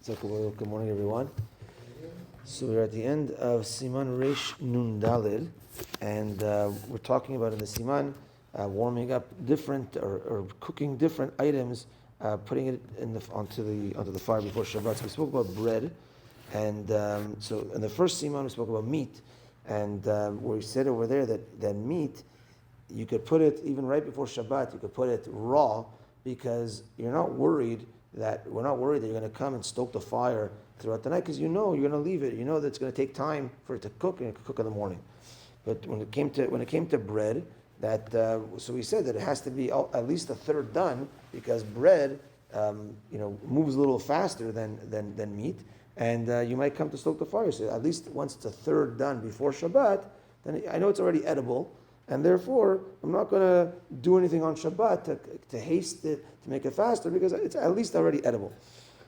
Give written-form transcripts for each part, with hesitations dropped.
So good morning, everyone. So we're at the end of Siman Reish Nun Dalid, and we're talking about in the Siman warming up different or cooking different items, putting it onto the fire before Shabbat. So we spoke about bread, and so in the first Siman we spoke about meat, and we said over there that meat you could put it even right before Shabbat. You could put it raw because we're not worried that you're going to come and stoke the fire throughout the night, because you're going to leave it. You know that it's going to take time for it to cook, and it can cook in the morning. But when it came to bread, so we said that it has to be at least a third done, because bread moves a little faster than meat, and you might come to stoke the fire. So at least once it's a third done before Shabbat, then I know it's already edible. And therefore, I'm not going to do anything on Shabbat to haste it, to make it faster, because it's at least already edible.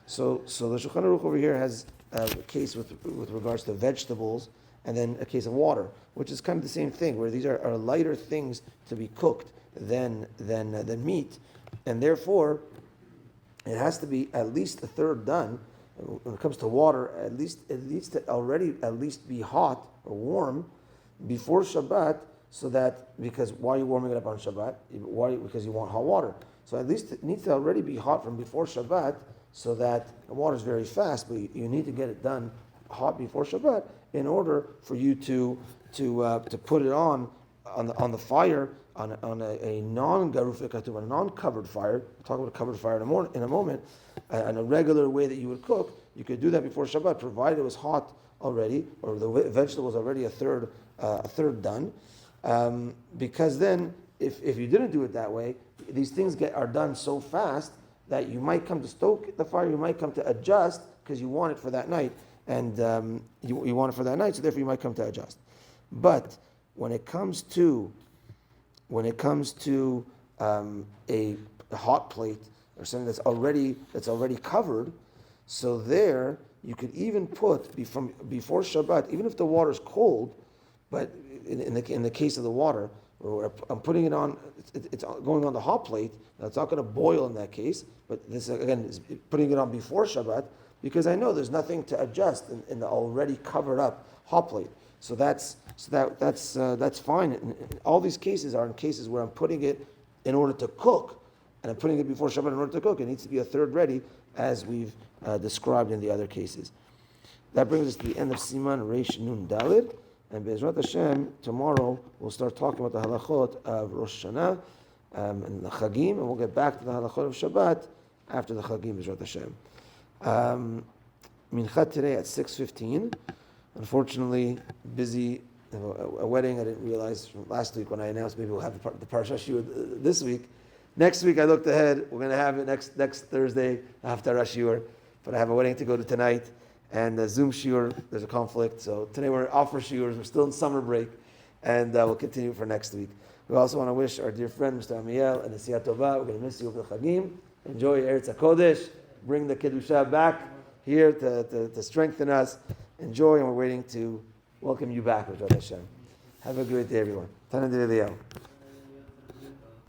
So the Shulchan Aruch over here has a case with regards to vegetables, and then a case of water, which is kind of the same thing, where these are lighter things to be cooked than meat, and therefore it has to be at least a third done. When it comes to water, at least be hot or warm before Shabbat. So that, because why are you warming it up on Shabbat? Because you want hot water. So at least it needs to already be hot from before Shabbat, so that the water is very fast, but you need to get it done hot before Shabbat in order for you to put it on the fire on a non-covered fire. We'll talk about a covered fire in a moment. In a regular way that you would cook, you could do that before Shabbat, provided it was hot already, or the vegetable was already a third done. Because then, if you didn't do it that way, these things are done so fast that you might come to stoke the fire, you might come to adjust because you want it for that night, and you want it for that night, so therefore you might come to adjust. But when it comes to a hot plate or something that's already covered, so there you could even put before Shabbat, even if the water is cold, but in the case of the water, I'm putting it on, it's going on the hot plate. Now it's not going to boil in that case, but this again is putting it on before Shabbat, because I know there's nothing to adjust in the already covered up hot plate. So that's fine. And all these cases are in cases where I'm putting it in order to cook, and I'm putting it before Shabbat in order to cook. It needs to be a third ready, as we've described in the other cases. That brings us to the end of Siman Reish Nun Dalid. And Be'ezrat Hashem, tomorrow we'll start talking about the halachot of Rosh Hashanah and the Chagim, and we'll get back to the halachot of Shabbat after the Chagim, Be'ezrat Hashem. Mincha today at 6:15. Unfortunately, busy, a wedding. I didn't realize from last week when I announced maybe we'll have the Parsha Shiur this week. Next week I looked ahead, we're going to have it next Thursday after Rosh Shiur, but I have a wedding to go to tonight. And Zoom shiur, there's a conflict. So today we're off for shiurs. We're still in summer break, and we'll continue for next week. We also want to wish our dear friend, Mr. Amiel, and Nesiyat Tova. We're going to miss you over the Chagim. Enjoy Eretz HaKodesh. Bring the Kedusha back here to strengthen us. Enjoy, and we're waiting to welcome you back, B'ezrat Hashem. Have a great day, everyone. Tanan D'Eliyahu.